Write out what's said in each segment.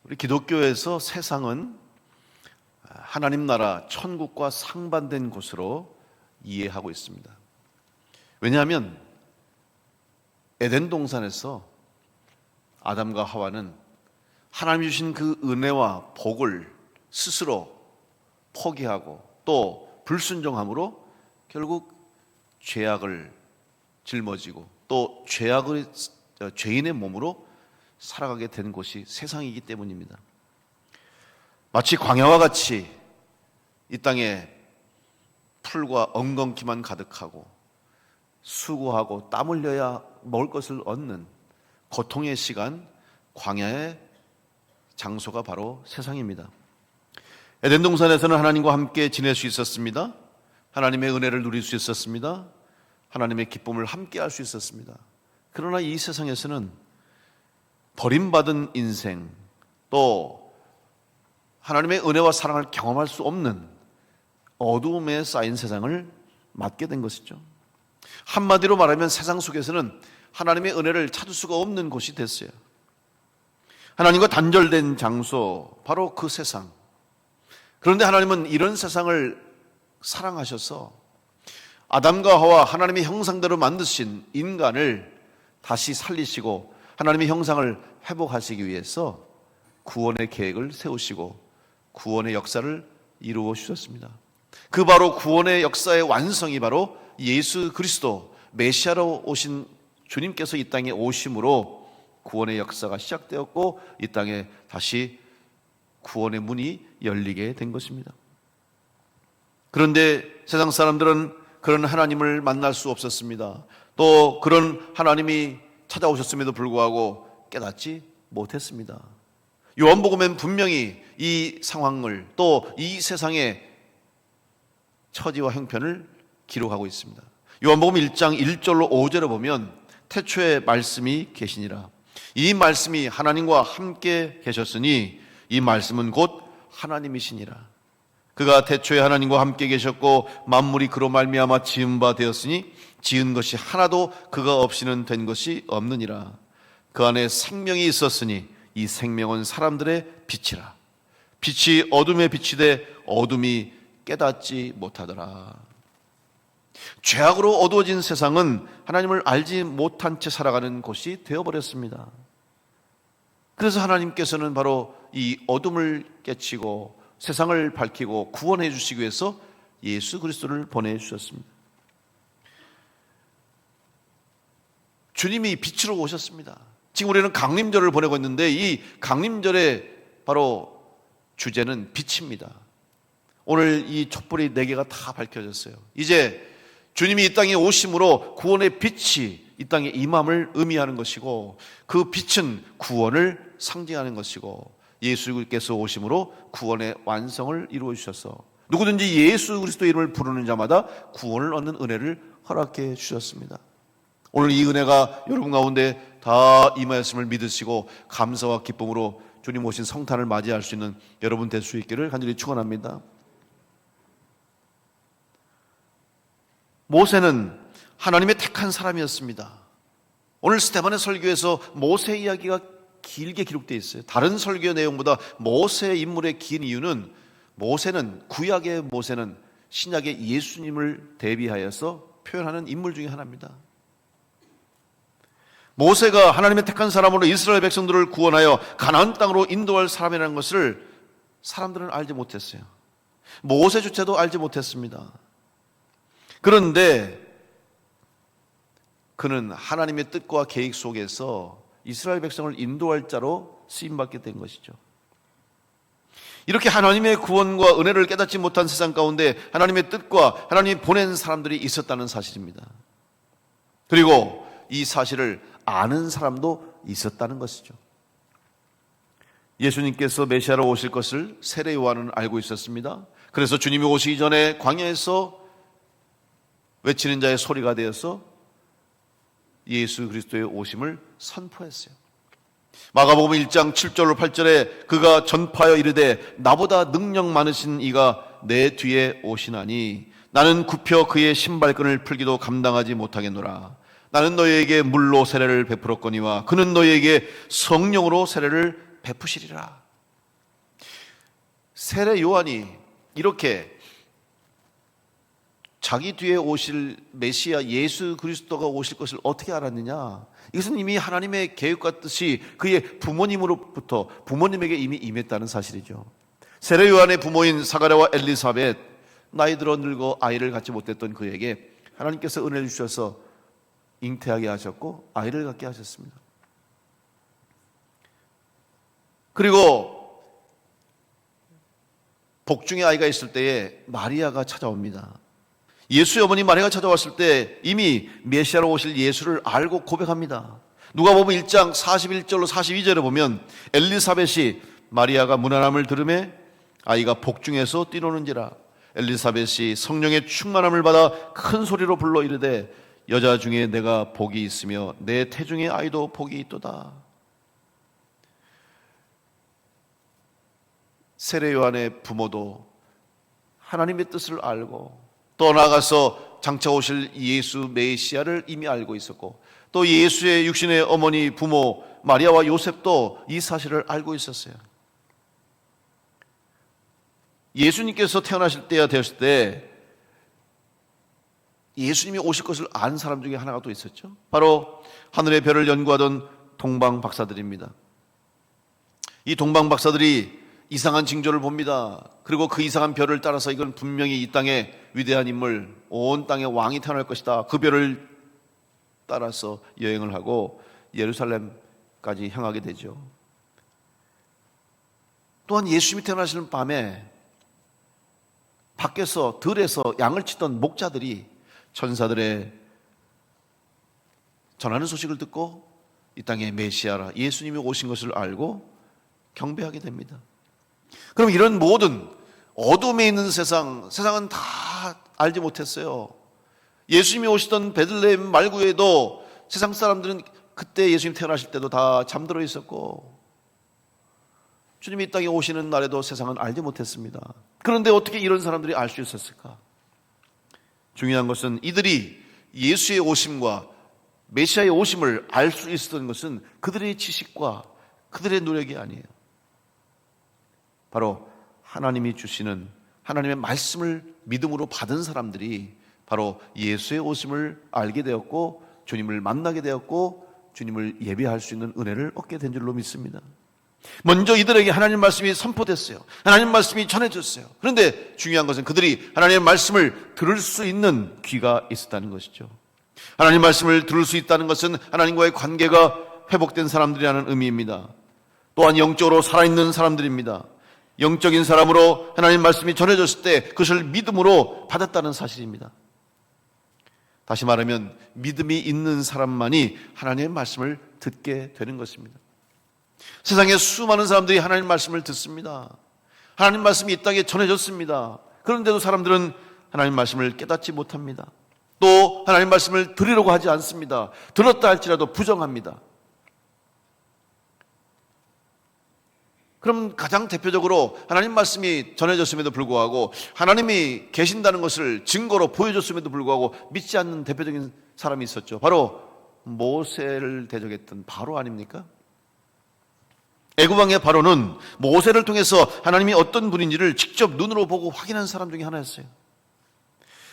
우리 기독교에서 세상은 하나님 나라 천국과 상반된 곳으로 이해하고 있습니다. 왜냐하면 에덴 동산에서 아담과 하와는 하나님이 주신 그 은혜와 복을 스스로 포기하고 또 불순종함으로 결국 죄악을 짊어지고 또 죄인의 몸으로 살아가게 된 곳이 세상이기 때문입니다. 마치 광야와 같이 이 땅에 풀과 엉겅퀴만 가득하고 수고하고 땀 흘려야 먹을 것을 얻는 고통의 시간, 광야의 장소가 바로 세상입니다. 에덴 동산에서는 하나님과 함께 지낼 수 있었습니다. 하나님의 은혜를 누릴 수 있었습니다. 하나님의 기쁨을 함께 할 수 있었습니다. 그러나 이 세상에서는 버림받은 인생, 또 하나님의 은혜와 사랑을 경험할 수 없는 어두움에 쌓인 세상을 맞게 된 것이죠. 한마디로 말하면 세상 속에서는 하나님의 은혜를 찾을 수가 없는 곳이 됐어요. 하나님과 단절된 장소, 바로 그 세상. 그런데 하나님은 이런 세상을 사랑하셔서 아담과 하와 하나님의 형상대로 만드신 인간을 다시 살리시고 하나님의 형상을 회복하시기 위해서 구원의 계획을 세우시고 구원의 역사를 이루어 주셨습니다. 그 바로 구원의 역사의 완성이 바로 예수 그리스도 메시아로 오신 주님께서 이 땅에 오심으로 구원의 역사가 시작되었고 이 땅에 다시 구원의 문이 열리게 된 것입니다. 그런데 세상 사람들은 그런 하나님을 만날 수 없었습니다. 또 그런 하나님이 찾아오셨음에도 불구하고 깨닫지 못했습니다. 요한복음엔 분명히 이 상황을 또 이 세상의 처지와 형편을 기록하고 있습니다. 요한복음 1장 1절로 5절에 보면 태초에 말씀이 계시니라. 이 말씀이 하나님과 함께 계셨으니 이 말씀은 곧 하나님이시니라. 그가 태초에 하나님과 함께 계셨고 만물이 그로 말미암아 지은 바 되었으니 지은 것이 하나도 그가 없이는 된 것이 없느니라. 그 안에 생명이 있었으니 이 생명은 사람들의 빛이라. 빛이 어둠에 비치되 어둠이 깨닫지 못하더라. 죄악으로 어두워진 세상은 하나님을 알지 못한 채 살아가는 곳이 되어버렸습니다. 그래서 하나님께서는 바로 이 어둠을 깨치고 세상을 밝히고 구원해 주시기 위해서 예수 그리스도를 보내주셨습니다. 주님이 빛으로 오셨습니다. 지금 우리는 강림절을 보내고 있는데 이 강림절의 바로 주제는 빛입니다. 오늘 이 촛불이 4개가 다 밝혀졌어요. 이제 주님이 이 땅에 오심으로 구원의 빛이 이 땅에 임함을 의미하는 것이고 그 빛은 구원을 상징하는 것이고 예수께서 오심으로 구원의 완성을 이루어 주셔서 누구든지 예수 그리스도의 이름을 부르는 자마다 구원을 얻는 은혜를 허락해 주셨습니다. 오늘 이 은혜가 여러분 가운데 다 임하였음을 믿으시고 감사와 기쁨으로 주님 오신 성탄을 맞이할 수 있는 여러분 될 수 있기를 간절히 축원합니다. 모세는 하나님의 택한 사람이었습니다. 오늘 스테반의 설교에서 모세 이야기가 길게 기록되어 있어요. 다른 설교 내용보다 모세 인물의 긴 이유는 모세는 구약의 모세는 신약의 예수님을 대비하여서 표현하는 인물 중에 하나입니다. 모세가 하나님의 택한 사람으로 이스라엘 백성들을 구원하여 가나안 땅으로 인도할 사람이라는 것을 사람들은 알지 못했어요. 모세조차도 알지 못했습니다. 그런데 그는 하나님의 뜻과 계획 속에서 이스라엘 백성을 인도할 자로 쓰임받게 된 것이죠. 이렇게 하나님의 구원과 은혜를 깨닫지 못한 세상 가운데 하나님의 뜻과 하나님이 보낸 사람들이 있었다는 사실입니다. 그리고 이 사실을 아는 사람도 있었다는 것이죠. 예수님께서 메시아로 오실 것을 세례 요한은 알고 있었습니다. 그래서 주님이 오시기 전에 광야에서 외치는 자의 소리가 되어서 예수 그리스도의 오심을 선포했어요. 마가복음 1장 7절로 8절에 그가 전파하여 이르되 나보다 능력 많으신 이가 내 뒤에 오시나니 나는 굽혀 그의 신발끈을 풀기도 감당하지 못하겠노라. 나는 너희에게 물로 세례를 베풀었거니와 그는 너희에게 성령으로 세례를 베푸시리라. 세례 요한이 이렇게 자기 뒤에 오실 메시아 예수 그리스도가 오실 것을 어떻게 알았느냐? 이것은 이미 하나님의 계획과 뜻이 그의 부모님에게 이미 임했다는 사실이죠. 세례 요한의 부모인 사가랴와 엘리사벳, 나이 들어 늙어 아이를 갖지 못했던 그에게 하나님께서 은혜를 주셔서 잉태하게 하셨고 아이를 갖게 하셨습니다. 그리고 복중의 아이가 있을 때에 마리아가 찾아옵니다. 예수의 어머니 마리아가 찾아왔을 때 이미 메시아로 오실 예수를 알고 고백합니다. 누가복음 1장 41절로 42절에 보면 엘리사벳이 마리아가 문안함을 들으매 아이가 복중에서 뛰노는지라. 엘리사벳이 성령의 충만함을 받아 큰 소리로 불러 이르되 여자 중에 내가 복이 있으며 내 태중의 아이도 복이 있도다. 세례 요한의 부모도 하나님의 뜻을 알고 또 나아가서 장차 오실 예수 메시아를 이미 알고 있었고 또 예수의 육신의 어머니 부모 마리아와 요셉도 이 사실을 알고 있었어요. 예수님께서 태어나실 때가 되었을 때 예수님이 오실 것을 아는 사람 중에 하나가 또 있었죠. 바로 하늘의 별을 연구하던 동방 박사들입니다. 이 동방 박사들이 이상한 징조를 봅니다. 그리고 그 이상한 별을 따라서 이건 분명히 이 땅에 위대한 인물, 온 땅에 왕이 태어날 것이다. 그 별을 따라서 여행을 하고 예루살렘까지 향하게 되죠. 또한 예수님이 태어나시는 밤에 밖에서 들에서 양을 치던 목자들이 천사들의 전하는 소식을 듣고 이 땅에 메시아라 예수님이 오신 것을 알고 경배하게 됩니다. 그럼 이런 모든 어둠에 있는 세상은 다 알지 못했어요. 예수님이 오시던 베들레헴 말고에도 세상 사람들은 그때 예수님 태어나실 때도 다 잠들어 있었고 주님이 이 땅에 오시는 날에도 세상은 알지 못했습니다. 그런데 어떻게 이런 사람들이 알 수 있었을까? 중요한 것은 이들이 예수의 오심과 메시아의 오심을 알 수 있었던 것은 그들의 지식과 그들의 노력이 아니에요. 바로 하나님이 주시는 하나님의 말씀을 믿음으로 받은 사람들이 바로 예수의 오심을 알게 되었고 주님을 만나게 되었고 주님을 예배할 수 있는 은혜를 얻게 된 줄로 믿습니다. 먼저 이들에게 하나님 말씀이 선포됐어요. 하나님 말씀이 전해졌어요. 그런데 중요한 것은 그들이 하나님의 말씀을 들을 수 있는 귀가 있었다는 것이죠. 하나님 말씀을 들을 수 있다는 것은 하나님과의 관계가 회복된 사람들이라는 의미입니다. 또한 영적으로 살아있는 사람들입니다. 영적인 사람으로 하나님 말씀이 전해졌을 때 그것을 믿음으로 받았다는 사실입니다. 다시 말하면 믿음이 있는 사람만이 하나님의 말씀을 듣게 되는 것입니다. 세상에 수많은 사람들이 하나님 말씀을 듣습니다. 하나님 말씀이 이 땅에 전해졌습니다. 그런데도 사람들은 하나님 말씀을 깨닫지 못합니다. 또 하나님 말씀을 들으려고 하지 않습니다. 들었다 할지라도 부정합니다. 그럼 가장 대표적으로 하나님 말씀이 전해졌음에도 불구하고 하나님이 계신다는 것을 증거로 보여줬음에도 불구하고 믿지 않는 대표적인 사람이 있었죠. 바로 모세를 대적했던 바로 아닙니까? 애굽왕의 바로는 모세를 통해서 하나님이 어떤 분인지를 직접 눈으로 보고 확인한 사람 중에 하나였어요.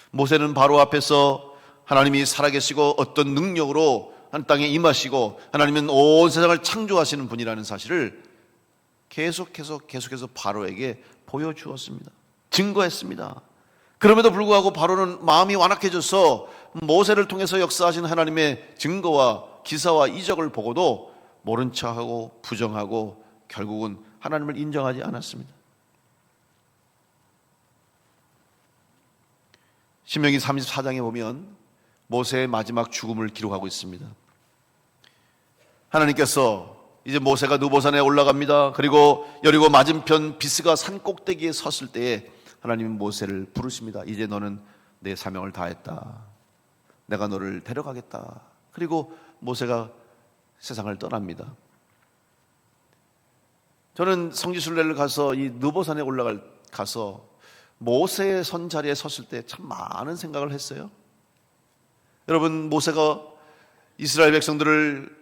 모세는 바로 앞에서 하나님이 살아계시고 어떤 능력으로 한 땅에 임하시고 하나님은 온 세상을 창조하시는 분이라는 사실을 계속해서 바로에게 보여주었습니다. 증거했습니다. 그럼에도 불구하고 바로는 마음이 완악해져서 모세를 통해서 역사하신 하나님의 증거와 기사와 이적을 보고도 모른 척하고 부정하고 결국은 하나님을 인정하지 않았습니다. 신명기 34장에 보면 모세의 마지막 죽음을 기록하고 있습니다. 하나님께서 이제 모세가 느보산에 올라갑니다. 그리고 여리고 맞은편 비스가 산 꼭대기에 섰을 때에 하나님은 모세를 부르십니다. 이제 너는 내 사명을 다했다. 내가 너를 데려가겠다. 그리고 모세가 세상을 떠납니다. 저는 성지순례를 가서 이 느보산에 가서 모세의 선 자리에 섰을 때 참 많은 생각을 했어요. 여러분, 모세가 이스라엘 백성들을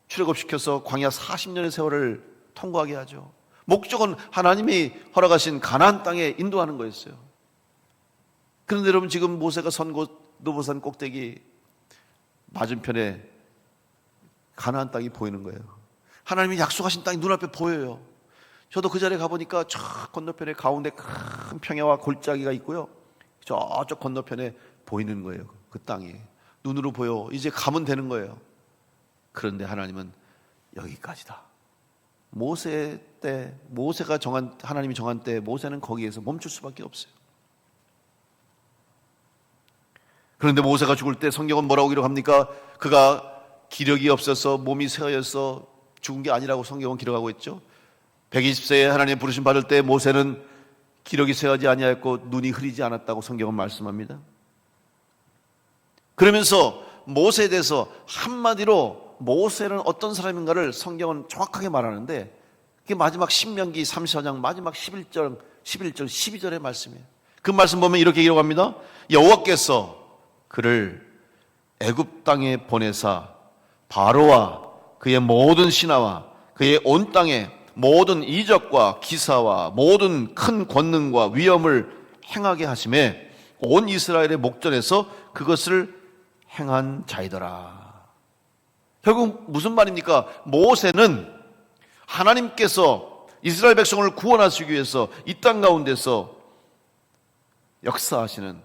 출애굽시켜서 광야 40년의 세월을 통과하게 하죠. 목적은 하나님이 허락하신 가나안 땅에 인도하는 거였어요. 그런데 여러분, 지금 모세가 선 곳 느보산 꼭대기 맞은편에 가나안 땅이 보이는 거예요. 하나님이 약속하신 땅이 눈앞에 보여요. 저도 그 자리에 가보니까 저 건너편에 가운데 큰 평야와 골짜기가 있고요, 저쪽 건너편에 보이는 거예요. 그 땅이 눈으로 보여. 이제 가면 되는 거예요. 그런데 하나님은 여기까지다. 모세 때, 모세가 정한, 하나님이 정한 때 모세는 거기에서 멈출 수밖에 없어요. 그런데 모세가 죽을 때 성경은 뭐라고 기록합니까? 그가 기력이 없어서 몸이 쇠하여서 죽은 게 아니라고 성경은 기록하고 있죠. 120세에 하나님 부르심 받을 때 모세는 기력이 쇠하지 아니하였고 눈이 흐리지 않았다고 성경은 말씀합니다. 그러면서 모세에 대해서 한마디로 모세는 어떤 사람인가를 성경은 정확하게 말하는데, 그게 마지막 신명기 34장 마지막 11절, 12절의 말씀이에요. 그 말씀 보면 이렇게 기록합니다. 여호와께서 그를 애굽 땅에 보내사 바로와 그의 모든 신하와 그의 온 땅에 모든 이적과 기사와 모든 큰 권능과 위엄을 행하게 하심에 온 이스라엘의 목전에서 그것을 행한 자이더라. 결국 무슨 말입니까? 모세는 하나님께서 이스라엘 백성을 구원하시기 위해서 이 땅 가운데서 역사하시는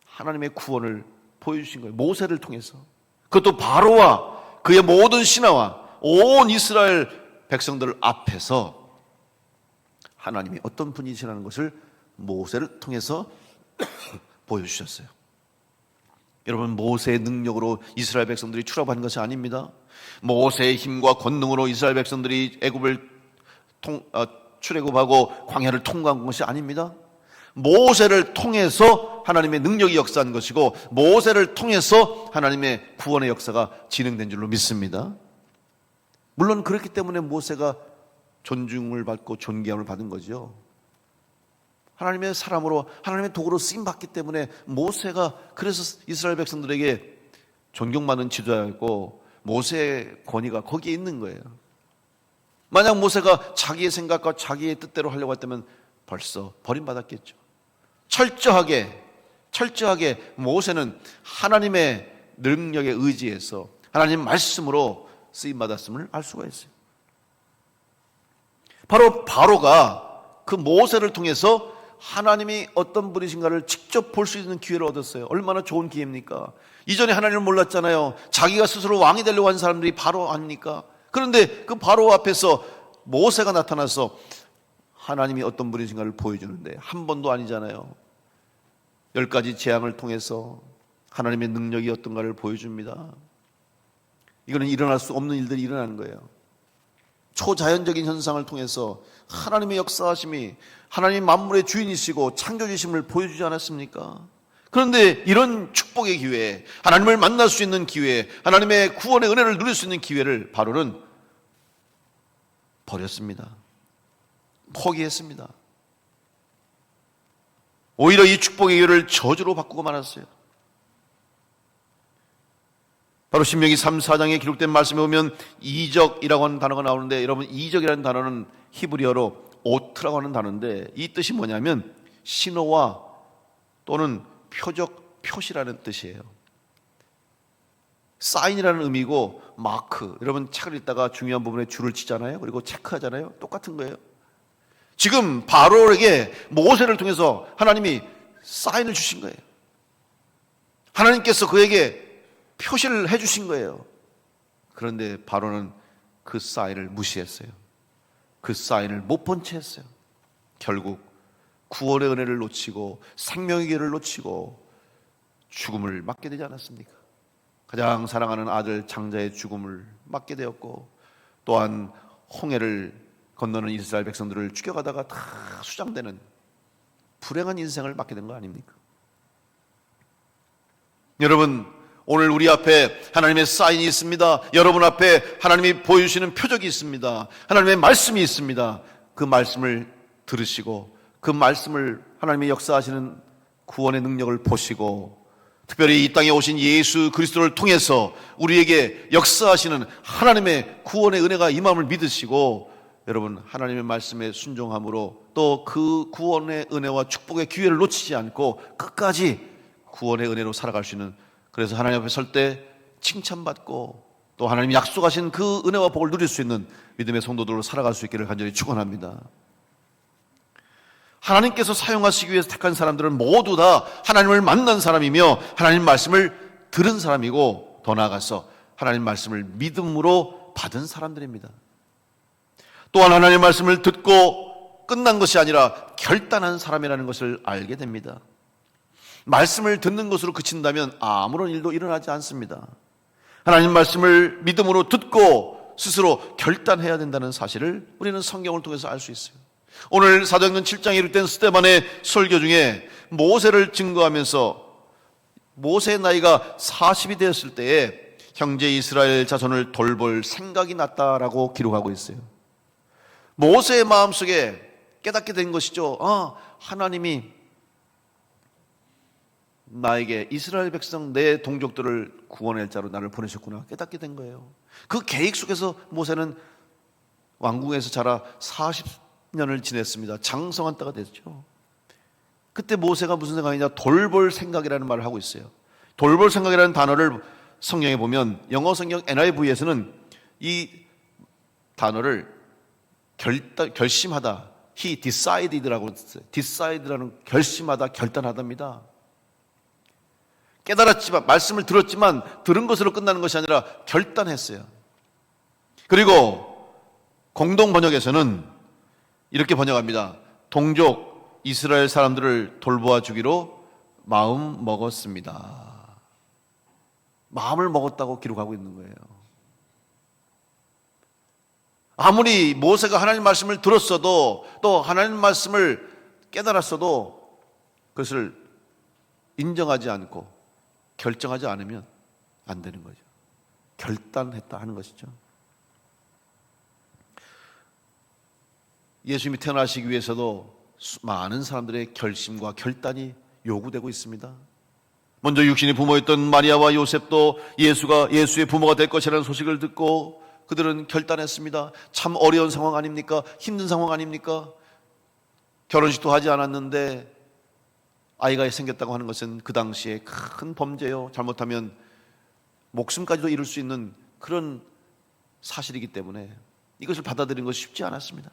하나님의 구원을 보여주신 거예요. 모세를 통해서. 그것도 바로와 그의 모든 신하와 온 이스라엘 백성들 앞에서 하나님이 어떤 분이시라는 것을 모세를 통해서 보여주셨어요. 여러분, 모세의 능력으로 이스라엘 백성들이 출애굽한 것이 아닙니다. 모세의 힘과 권능으로 이스라엘 백성들이 애굽을 출애굽하고 광야를 통과한 것이 아닙니다. 모세를 통해서 하나님의 능력이 역사한 것이고, 모세를 통해서 하나님의 구원의 역사가 진행된 줄로 믿습니다. 물론 그렇기 때문에 모세가 존중을 받고 존귀함을 받은 거죠. 하나님의 사람으로, 하나님의 도구로 쓰임받기 때문에 모세가, 그래서 이스라엘 백성들에게 존경받는 지도자였고 모세의 권위가 거기에 있는 거예요. 만약 모세가 자기의 생각과 자기의 뜻대로 하려고 했다면 벌써 버림받았겠죠. 철저하게 모세는 하나님의 능력에 의지해서 하나님 말씀으로 쓰임받았음을 알 수가 있어요. 바로 바로가 그 모세를 통해서 하나님이 어떤 분이신가를 직접 볼 수 있는 기회를 얻었어요. 얼마나 좋은 기회입니까? 이전에 하나님을 몰랐잖아요. 자기가 스스로 왕이 되려고 한 사람들이 바로 아닙니까? 그런데 그 바로 앞에서 모세가 나타나서 하나님이 어떤 분이신가를 보여주는데, 한 번도 아니잖아요. 10가지 재앙을 통해서 하나님의 능력이 어떤가를 보여줍니다. 이거는 일어날 수 없는 일들이 일어나는 거예요. 초자연적인 현상을 통해서 하나님의 역사하심이, 하나님 만물의 주인이시고 창조주심을 보여주지 않았습니까? 그런데 이런 축복의 기회, 하나님을 만날 수 있는 기회, 하나님의 구원의 은혜를 누릴 수 있는 기회를 바로는 버렸습니다. 포기했습니다. 오히려 이 축복의 기회를 저주로 바꾸고 말았어요. 바로 신명기 3, 4장에 기록된 말씀에 보면 이적이라고 하는 단어가 나오는데, 여러분, 이적이라는 단어는 히브리어로 오트라고 하는 단어인데, 이 뜻이 뭐냐면 신호와 또는 표적, 표시라는 뜻이에요. 사인이라는 의미고 마크, 여러분 책을 읽다가 중요한 부분에 줄을 치잖아요. 그리고 체크하잖아요. 똑같은 거예요. 지금 바로에게 모세를 통해서 하나님이 사인을 주신 거예요. 하나님께서 그에게 표시를 해주신 거예요. 그런데 바로는 그 사인을 무시했어요. 그 사인을 못 본 채 했어요. 결국 구원의 은혜를 놓치고 생명의 길을 놓치고 죽음을 맞게 되지 않았습니까? 가장 사랑하는 아들 장자의 죽음을 맞게 되었고, 또한 홍해를 건너는 이스라엘 백성들을 죽여가다가 다 수장되는 불행한 인생을 맞게 된 거 아닙니까? 여러분, 오늘 우리 앞에 하나님의 사인이 있습니다. 여러분 앞에 하나님이 보여주시는 표적이 있습니다. 하나님의 말씀이 있습니다. 그 말씀을 들으시고 그 말씀을, 하나님의 역사하시는 구원의 능력을 보시고, 특별히 이 땅에 오신 예수 그리스도를 통해서 우리에게 역사하시는 하나님의 구원의 은혜가 임함을 믿으시고, 여러분, 하나님의 말씀에 순종함으로 또 그 구원의 은혜와 축복의 기회를 놓치지 않고 끝까지 구원의 은혜로 살아갈 수 있는, 그래서 하나님 앞에 설 때 칭찬받고 또 하나님이 약속하신 그 은혜와 복을 누릴 수 있는 믿음의 성도들로 살아갈 수 있기를 간절히 축원합니다. 하나님께서 사용하시기 위해서 택한 사람들은 모두 다 하나님을 만난 사람이며 하나님 말씀을 들은 사람이고, 더 나아가서 하나님 말씀을 믿음으로 받은 사람들입니다. 또한 하나님의 말씀을 듣고 끝난 것이 아니라 결단한 사람이라는 것을 알게 됩니다. 말씀을 듣는 것으로 그친다면 아무런 일도 일어나지 않습니다. 하나님 말씀을 믿음으로 듣고 스스로 결단해야 된다는 사실을 우리는 성경을 통해서 알 수 있어요. 오늘 사도행전 7장에 이르된 스데반의 설교 중에 모세를 증거하면서 모세의 나이가 40이 되었을 때에 형제 이스라엘 자손을 돌볼 생각이 났다라고 기록하고 있어요. 모세의 마음속에 깨닫게 된 것이죠. 하나님이 나에게 이스라엘 백성 내 동족들을 구원할 자로 나를 보내셨구나 깨닫게 된 거예요. 그 계획 속에서 모세는 왕궁에서 자라 40년을 지냈습니다. 장성한 때가 됐죠. 그때 모세가 무슨 생각이냐, 돌볼 생각이라는 말을 하고 있어요. 돌볼 생각이라는 단어를 성경에 보면 영어 성경 NIV에서는 이 단어를 결심하다, he decided라고 했어요. decided라는 결심하다, 결단하답니다. 깨달았지만, 말씀을 들었지만 들은 것으로 끝나는 것이 아니라 결단했어요. 그리고 공동 번역에서는 이렇게 번역합니다. 동족 이스라엘 사람들을 돌보아 주기로 마음 먹었습니다. 마음을 먹었다고 기록하고 있는 거예요. 아무리 모세가 하나님 말씀을 들었어도 또 하나님 말씀을 깨달았어도 그것을 인정하지 않고 결정하지 않으면 안 되는 거죠. 결단했다 하는 것이죠. 예수님이 태어나시기 위해서도 많은 사람들의 결심과 결단이 요구되고 있습니다. 먼저 육신의 부모였던 마리아와 요셉도 예수가 예수의 부모가 될 것이라는 소식을 듣고 그들은 결단했습니다. 참 어려운 상황 아닙니까? 힘든 상황 아닙니까? 결혼식도 하지 않았는데 아이가 생겼다고 하는 것은 그 당시에 큰 범죄요. 잘못하면 목숨까지도 잃을 수 있는 그런 사실이기 때문에 이것을 받아들이는 것이 쉽지 않았습니다.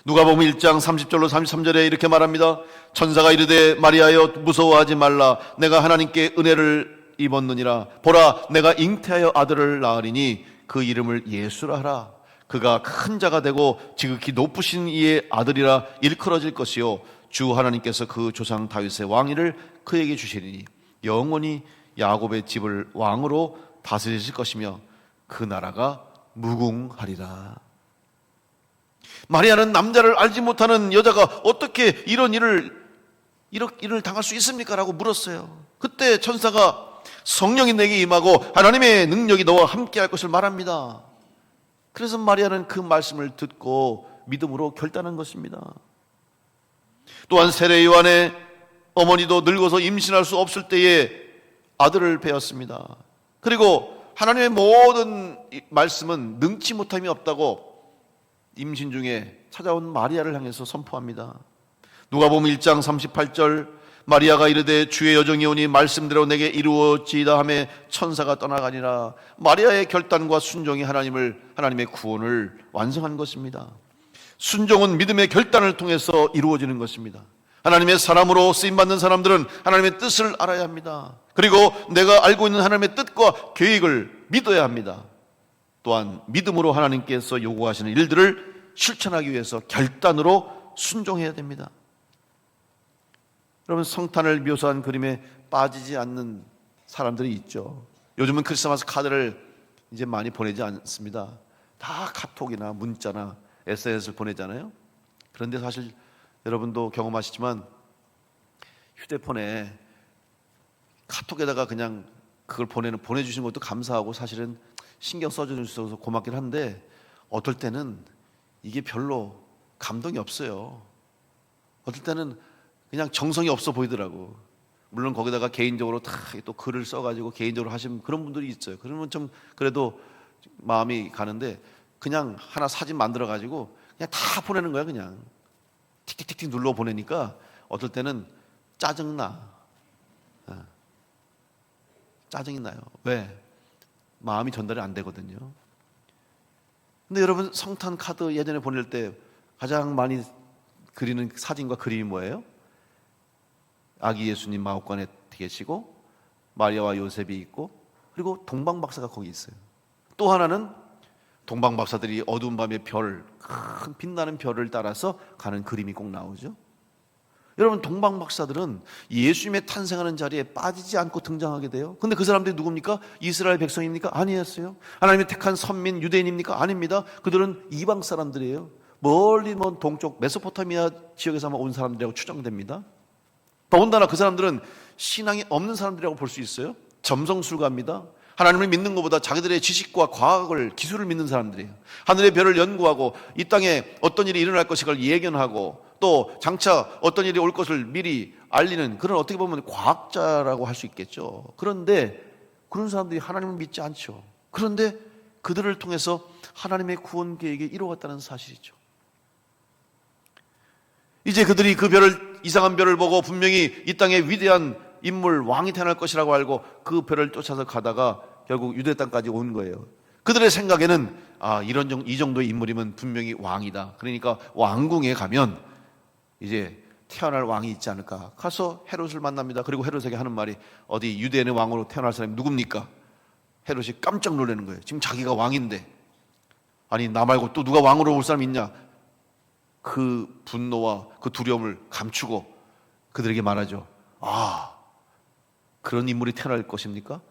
누가복음 1장 30절로 33절에 이렇게 말합니다. 천사가 이르되 마리아여 무서워하지 말라. 내가 하나님께 은혜를 입었느니라. 보라 내가 잉태하여 아들을 낳으리니 그 이름을 예수라 하라. 그가 큰 자가 되고 지극히 높으신 이의 아들이라 일컬어질 것이요 주 하나님께서 그 조상 다윗의 왕위를 그에게 주시리니 영원히 야곱의 집을 왕으로 다스리실 것이며 그 나라가 무궁하리라. 마리아는 남자를 알지 못하는 여자가 어떻게 이런 일을 당할 수 있습니까? 라고 물었어요. 그때 천사가 성령이 내게 임하고 하나님의 능력이 너와 함께 할 것을 말합니다. 그래서 마리아는 그 말씀을 듣고 믿음으로 결단한 것입니다. 또한 세례 요한의 어머니도 늙어서 임신할 수 없을 때에 아들을 배웠습니다. 그리고 하나님의 모든 말씀은 능치 못함이 없다고 임신 중에 찾아온 마리아를 향해서 선포합니다. 누가복음 1장 38절 마리아가 이르되 주의 여정이 오니 말씀대로 내게 이루어지이다 하며 천사가 떠나가니라. 마리아의 결단과 순종이 하나님의 구원을 완성한 것입니다. 순종은 믿음의 결단을 통해서 이루어지는 것입니다. 하나님의 사람으로 쓰임받는 사람들은 하나님의 뜻을 알아야 합니다. 그리고 내가 알고 있는 하나님의 뜻과 계획을 믿어야 합니다. 또한 믿음으로 하나님께서 요구하시는 일들을 실천하기 위해서 결단으로 순종해야 됩니다. 여러분, 성탄을 묘사한 그림에 빠지지 않는 사람들이 있죠. 요즘은 크리스마스 카드를 이제 많이 보내지 않습니다. 다 카톡이나 문자나 SNS를 보내잖아요. 그런데 사실 여러분도 경험하시지만 휴대폰에 카톡에다가 그냥 그걸 보내주신 것도 감사하고 사실은 신경 써주셔서 고맙긴 한데 어떨 때는 이게 별로 감동이 없어요. 어떨 때는 그냥 정성이 없어 보이더라고. 물론 거기다가 개인적으로 다 또 글을 써가지고 개인적으로 하신 그런 분들이 있어요. 그러면 좀 그래도 마음이 가는데 그냥 하나 사진 만들어 가지고 그냥 다 보내는 거야. 그냥 틱틱틱틱 눌러 보내니까 어떨 때는 짜증나. 짜증이 나요. 왜? 마음이 전달이 안 되거든요. 근데 여러분, 성탄 카드 예전에 보낼 때 가장 많이 그리는 사진과 그림이 뭐예요? 아기 예수님 마구간에 계시고 마리아와 요셉이 있고 그리고 동방박사가 거기 있어요. 또 하나는 동방박사들이 어두운 밤에 별, 큰 빛나는 별을 따라서 가는 그림이 꼭 나오죠. 여러분, 동방박사들은 예수님의 탄생하는 자리에 빠지지 않고 등장하게 돼요. 근데 그 사람들이 누굽니까? 이스라엘 백성입니까? 아니었어요. 하나님이 택한 선민 유대인입니까? 아닙니다. 그들은 이방 사람들이에요. 멀리 먼 동쪽 메소포타미아 지역에서만 온 사람들이라고 추정됩니다. 더군다나 그 사람들은 신앙이 없는 사람들이라고 볼 수 있어요. 점성술가입니다. 하나님을 믿는 것보다 자기들의 지식과 과학을, 기술을 믿는 사람들이에요. 하늘의 별을 연구하고 이 땅에 어떤 일이 일어날 것을 예견하고 또 장차 어떤 일이 올 것을 미리 알리는 그런, 어떻게 보면 과학자라고 할 수 있겠죠. 그런데 그런 사람들이 하나님을 믿지 않죠. 그런데 그들을 통해서 하나님의 구원 계획이 이루어갔다는 사실이죠. 이제 그들이 그 별을, 이상한 별을 보고 분명히 이 땅에 위대한 인물, 왕이 태어날 것이라고 알고 그 별을 쫓아서 가다가 결국 유대 땅까지 온 거예요. 그들의 생각에는 이 정도의 인물이면 분명히 왕이다. 그러니까 왕궁에 가면 이제 태어날 왕이 있지 않을까. 가서 헤롯을 만납니다. 그리고 헤롯에게 하는 말이, 어디 유대인의 왕으로 태어날 사람이 누굽니까? 헤롯이 깜짝 놀라는 거예요. 지금 자기가 왕인데, 아니 나 말고 또 누가 왕으로 올 사람이 있냐. 그 분노와 그 두려움을 감추고 그들에게 말하죠. 그런 인물이 태어날 것입니까?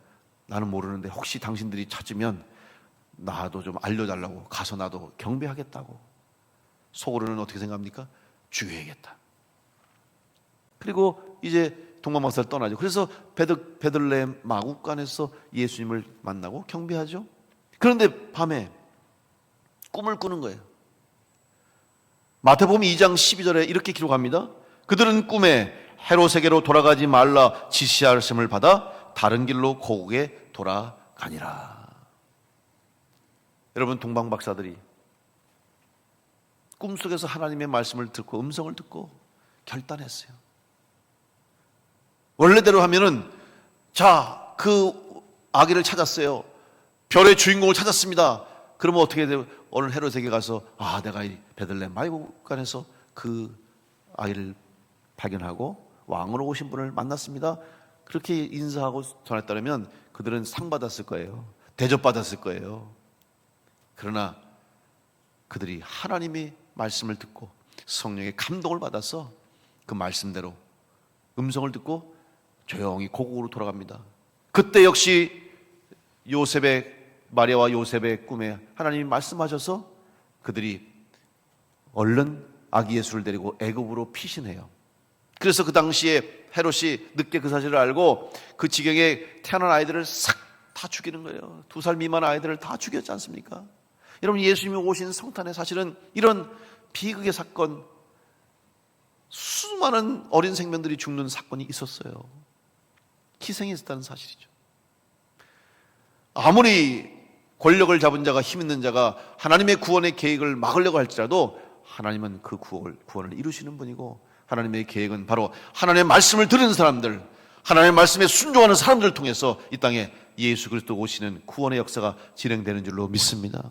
나는 모르는데 혹시 당신들이 찾으면 나도 좀 알려달라고, 가서 나도 경배하겠다고. 속으로는 어떻게 생각합니까? 죽여야겠다. 그리고 이제 동방박사를 떠나죠. 그래서 베들레헴 마구간에서 예수님을 만나고 경배하죠. 그런데 밤에 꿈을 꾸는 거예요. 마태복음 2장 12절에 이렇게 기록합니다. 그들은 꿈에 헤롯에게로 돌아가지 말라 지시하심을 받아 다른 길로 고국에 돌아가니라. 여러분, 동방박사들이 꿈속에서 하나님의 말씀을 듣고, 음성을 듣고 결단했어요. 원래대로 하면은, 자, 그 아기를 찾았어요. 별의 주인공을 찾았습니다. 그러면 어떻게 돼요? 오늘 헤롯에게 가서, 내가 이 베들레헴 마구간에서 그 아이를 발견하고 왕으로 오신 분을 만났습니다. 그렇게 인사하고 전했다면 그들은 상 받았을 거예요. 대접받았을 거예요. 그러나 그들이 하나님의 말씀을 듣고 성령의 감동을 받아서 그 말씀대로 음성을 듣고 조용히 고국으로 돌아갑니다. 그때 역시 마리아와 요셉의 꿈에 하나님이 말씀하셔서 그들이 얼른 아기 예수를 데리고 애굽으로 피신해요. 그래서 그 당시에 헤롯이 늦게 그 사실을 알고 그 지경에 태어난 아이들을 싹 다 죽이는 거예요. 2살 미만 아이들을 다 죽였지 않습니까? 여러분, 예수님이 오신 성탄에 사실은 이런 비극의 사건, 수많은 어린 생명들이 죽는 사건이 있었어요. 희생이 있었다는 사실이죠. 아무리 권력을 잡은 자가, 힘 있는 자가 하나님의 구원의 계획을 막으려고 할지라도 하나님은 그 구원을 이루시는 분이고, 하나님의 계획은 바로 하나님의 말씀을 들은 사람들, 하나님의 말씀에 순종하는 사람들을 통해서 이 땅에 예수 그리스도 오시는 구원의 역사가 진행되는 줄로 믿습니다.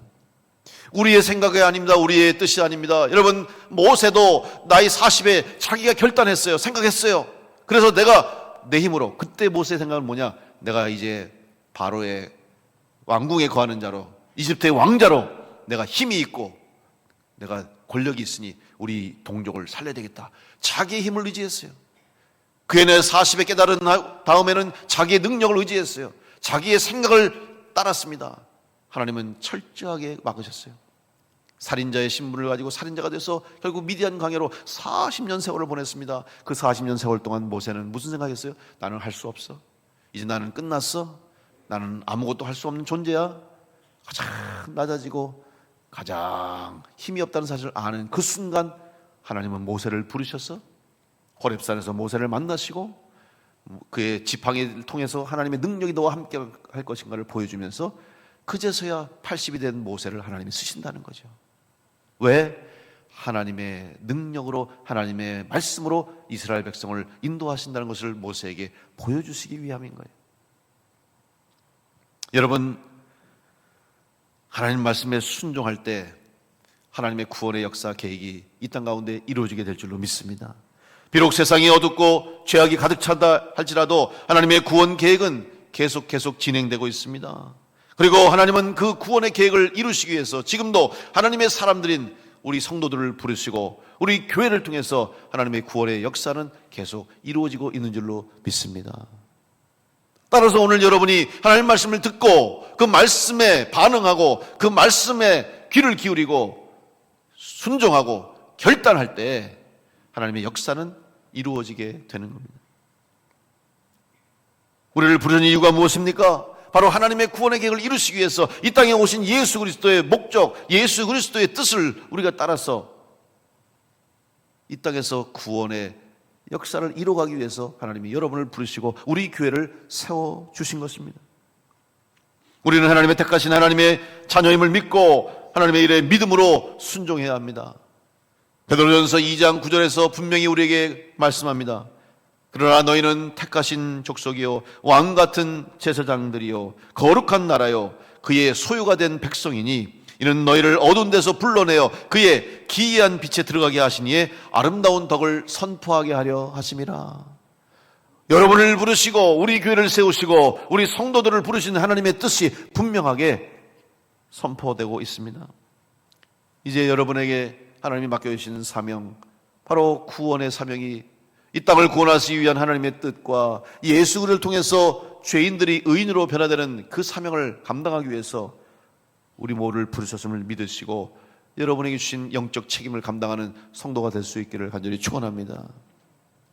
우리의 생각이 아닙니다. 우리의 뜻이 아닙니다. 여러분, 모세도 나이 40에 자기가 결단했어요. 생각했어요. 그래서 내가 내 힘으로, 그때 모세의 생각은 뭐냐? 내가 이제 바로의 왕궁에 거하는 자로, 이집트의 왕자로 내가 힘이 있고 내가 권력이 있으니 우리 동족을 살려야 되겠다. 자기의 힘을 의지했어요. 그에 대해 40에 깨달은 다음에는 자기의 능력을 의지했어요. 자기의 생각을 따랐습니다. 하나님은 철저하게 막으셨어요. 살인자의 신분을 가지고 살인자가 돼서 결국 미디안 광야로 40년 세월을 보냈습니다. 그 40년 세월 동안 모세는 무슨 생각했어요? 나는 할 수 없어. 이제 나는 끝났어. 나는 아무것도 할 수 없는 존재야. 가장 낮아지고 가장 힘이 없다는 사실을 아는 그 순간 하나님은 모세를 부르셔서 호렙산에서 모세를 만나시고 그의 지팡이를 통해서 하나님의 능력이 너와 함께 할 것인가를 보여주면서 그제서야 80이 된 모세를 하나님이 쓰신다는 거죠. 왜? 하나님의 능력으로, 하나님의 말씀으로 이스라엘 백성을 인도하신다는 것을 모세에게 보여주시기 위함인 거예요. 여러분, 하나님 말씀에 순종할 때 하나님의 구원의 역사 계획이 이 땅 가운데 이루어지게 될 줄로 믿습니다. 비록 세상이 어둡고 죄악이 가득 차다 할지라도 하나님의 구원 계획은 계속 진행되고 있습니다. 그리고 하나님은 그 구원의 계획을 이루시기 위해서 지금도 하나님의 사람들인 우리 성도들을 부르시고 우리 교회를 통해서 하나님의 구원의 역사는 계속 이루어지고 있는 줄로 믿습니다. 따라서 오늘 여러분이 하나님 말씀을 듣고 그 말씀에 반응하고 그 말씀에 귀를 기울이고 순종하고 결단할 때 하나님의 역사는 이루어지게 되는 겁니다. 우리를 부르는 이유가 무엇입니까? 바로 하나님의 구원의 계획을 이루시기 위해서 이 땅에 오신 예수 그리스도의 목적, 예수 그리스도의 뜻을 우리가 따라서 이 땅에서 구원의 역사를 이루어가기 위해서 하나님이 여러분을 부르시고 우리 교회를 세워주신 것입니다. 우리는 하나님의 택하신 하나님의 자녀임을 믿고 하나님의 일에 믿음으로 순종해야 합니다. 베드로전서 2장 9절에서 분명히 우리에게 말씀합니다. 그러나 너희는 택하신 족속이요 왕같은 제사장들이요 거룩한 나라요 그의 소유가 된 백성이니 이는 너희를 어두운 데서 불러내어 그의 기이한 빛에 들어가게 하시니에 아름다운 덕을 선포하게 하려 하심이라. 여러분을 부르시고 우리 교회를 세우시고 우리 성도들을 부르시는 하나님의 뜻이 분명하게 선포되고 있습니다. 이제 여러분에게 하나님이 맡겨주시는 사명, 바로 구원의 사명이 이 땅을 구원하시기 위한 하나님의 뜻과 예수 그리스도를 통해서 죄인들이 의인으로 변화되는 그 사명을 감당하기 위해서 우리 모두를 부르셨음을 믿으시고 여러분에게 주신 영적 책임을 감당하는 성도가 될 수 있기를 간절히 축원합니다.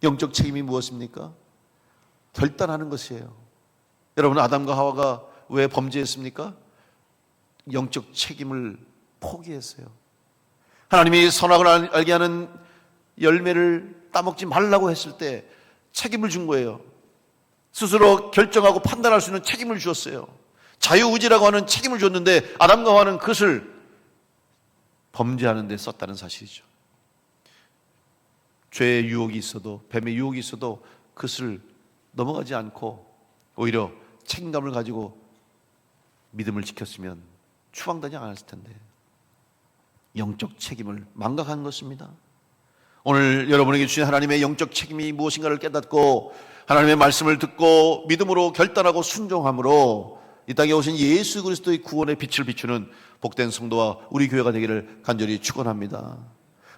영적 책임이 무엇입니까? 결단하는 것이에요. 여러분, 아담과 하와가 왜 범죄했습니까? 영적 책임을 포기했어요. 하나님이 선악을 알게 하는 열매를 따먹지 말라고 했을 때 책임을 준 거예요. 스스로 결정하고 판단할 수 있는 책임을 주었어요. 자유의지라고 하는 책임을 줬는데 아담과 하와는 그것을 범죄하는 데 썼다는 사실이죠. 죄의 유혹이 있어도, 뱀의 유혹이 있어도 그것을 넘어가지 않고 오히려 책임감을 가지고 믿음을 지켰으면 추방되지 않았을 텐데 영적 책임을 망각한 것입니다. 오늘 여러분에게 주신 하나님의 영적 책임이 무엇인가를 깨닫고 하나님의 말씀을 듣고 믿음으로 결단하고 순종함으로 이 땅에 오신 예수 그리스도의 구원의 빛을 비추는 복된 성도와 우리 교회가 되기를 간절히 축원합니다.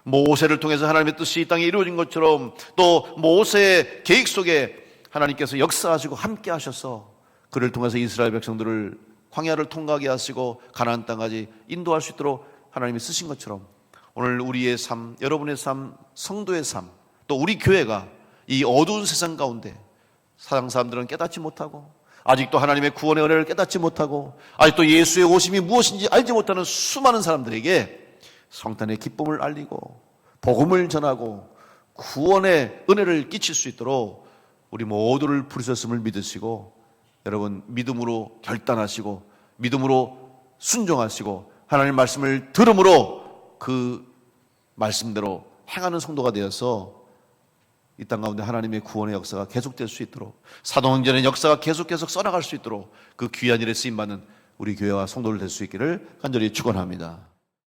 모세를 통해서 하나님의 뜻이 이 땅에 이루어진 것처럼 또 모세의 계획 속에 하나님께서 역사하시고 함께 하셔서 그를 통해서 이스라엘 백성들을 광야를 통과하게 하시고 가나안 땅까지 인도할 수 있도록 하나님이 쓰신 것처럼 오늘 우리의 삶, 여러분의 삶, 성도의 삶, 또 우리 교회가 이 어두운 세상 가운데 세상 사람들은 깨닫지 못하고 아직도 하나님의 구원의 은혜를 깨닫지 못하고 아직도 예수의 오심이 무엇인지 알지 못하는 수많은 사람들에게 성탄의 기쁨을 알리고 복음을 전하고 구원의 은혜를 끼칠 수 있도록 우리 모두를 부르셨음을 믿으시고 여러분 믿음으로 결단하시고 믿음으로 순종하시고 하나님 말씀을 들음으로 그 말씀대로 행하는 성도가 되어서 이 땅 가운데 하나님의 구원의 역사가 계속될 수 있도록 사도행전의 역사가 계속 써나갈 수 있도록 그 귀한 일에 쓰임받는 우리 교회와 성도를 될 수 있기를 간절히 축원합니다.